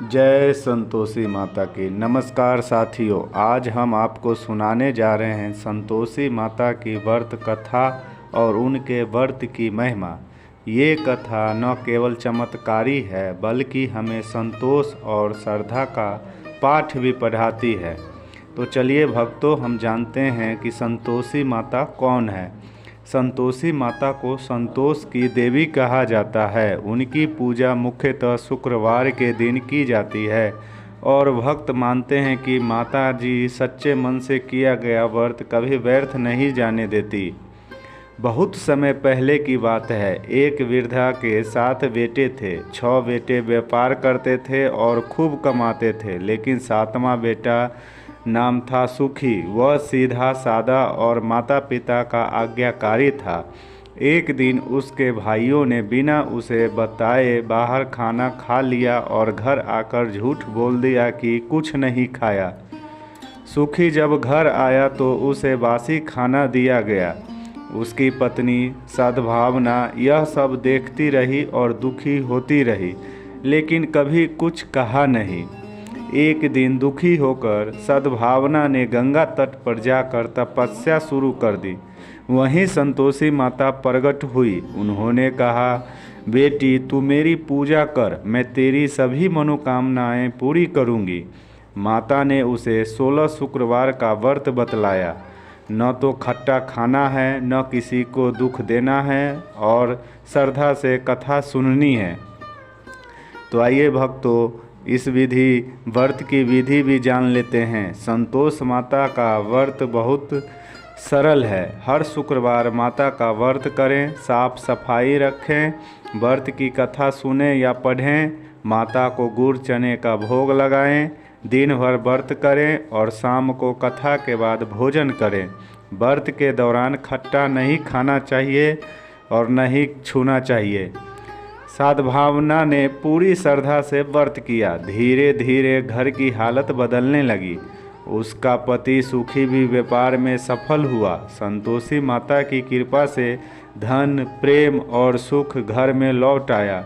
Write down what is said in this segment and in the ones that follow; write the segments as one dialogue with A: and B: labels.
A: जय संतोषी माता की। नमस्कार साथियों, आज हम आपको सुनाने जा रहे हैं संतोषी माता की व्रत कथा और उनके व्रत की महिमा। ये कथा न केवल चमत्कारी है बल्कि हमें संतोष और श्रद्धा का पाठ भी पढ़ाती है। तो चलिए भक्तों, हम जानते हैं कि संतोषी माता कौन है। संतोषी माता को संतोष की देवी कहा जाता है। उनकी पूजा मुख्यतः शुक्रवार के दिन की जाती है और भक्त मानते हैं कि माता जी सच्चे मन से किया गया व्रत कभी व्यर्थ नहीं जाने देती। बहुत समय पहले की बात है। एक वृद्धा के 7 बेटे थे। 6 बेटे व्यापार करते थे और खूब कमाते थे, लेकिन 7वां बेटा नाम था सुखी। वह सीधा सादा और माता पिता का आज्ञाकारी था। एक दिन उसके भाइयों ने बिना उसे बताए बाहर खाना खा लिया और घर आकर झूठ बोल दिया कि कुछ नहीं खाया। सुखी जब घर आया तो उसे बासी खाना दिया गया। उसकी पत्नी सद्भावना यह सब देखती रही और दुखी होती रही, लेकिन कभी कुछ कहा नहीं। एक दिन दुखी होकर सद्भावना ने गंगा तट पर जाकर तपस्या शुरू कर दी। वहीं संतोषी माता प्रकट हुई। उन्होंने कहा, बेटी तू मेरी पूजा कर, मैं तेरी सभी मनोकामनाएं पूरी करूंगी। माता ने उसे 16 शुक्रवार का व्रत बतलाया। न तो खट्टा खाना है, न किसी को दुख देना है और श्रद्धा से कथा सुननी है। तो आइए भक्तों, इस व्रत की विधि भी जान लेते हैं। संतोष माता का व्रत बहुत सरल है। हर शुक्रवार माता का व्रत करें, साफ सफाई रखें, व्रत की कथा सुनें या पढ़ें, माता को गुड़ चने का भोग लगाएं, दिन भर व्रत करें और शाम को कथा के बाद भोजन करें। व्रत के दौरान खट्टा नहीं खाना चाहिए और नहीं छूना चाहिए। सद्भावना ने पूरी श्रद्धा से व्रत किया। धीरे धीरे घर की हालत बदलने लगी। उसका पति सुखी भी व्यापार में सफल हुआ। संतोषी माता की कृपा से धन, प्रेम और सुख घर में लौट आया।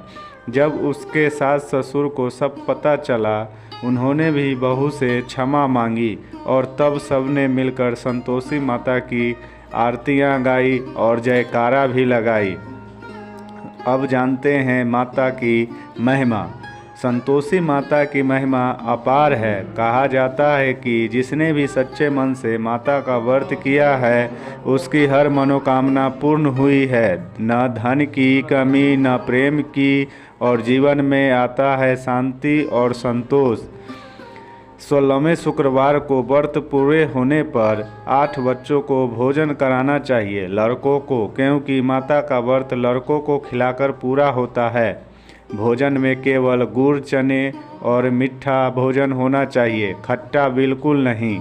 A: जब उसके सास ससुर को सब पता चला, उन्होंने भी बहू से क्षमा मांगी और तब सबने मिलकर संतोषी माता की आरतियां गाई और जयकारा भी लगाई। अब जानते हैं माता की महिमा। संतोषी माता की महिमा अपार है। कहा जाता है कि जिसने भी सच्चे मन से माता का व्रत किया है, उसकी हर मनोकामना पूर्ण हुई है। न धन की कमी, न प्रेम की, और जीवन में आता है शांति और संतोष। 16वें शुक्रवार को व्रत पूरे होने पर 8 बच्चों को भोजन कराना चाहिए, लड़कों को, क्योंकि माता का व्रत लड़कों को खिलाकर पूरा होता है। भोजन में केवल गुड़ चने और मीठा भोजन होना चाहिए, खट्टा बिल्कुल नहीं।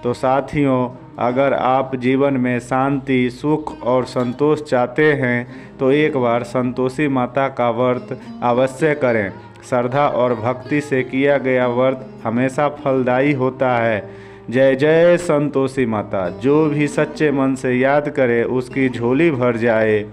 A: तो साथियों, अगर आप जीवन में शांति, सुख और संतोष चाहते हैं तो एक बार संतोषी माता का व्रत अवश्य करें। श्रद्धा और भक्ति से किया गया व्रत हमेशा फलदायी होता है। जय जय संतोषी माता। जो भी सच्चे मन से याद करे उसकी झोली भर जाए।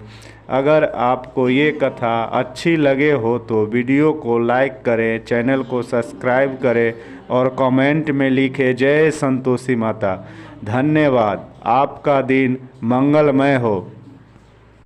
A: अगर आपको ये कथा अच्छी लगे हो तो वीडियो को लाइक करें, चैनल को सब्सक्राइब करें और कमेंट में लिखें जय संतोषी माता। धन्यवाद। आपका दिन मंगलमय हो।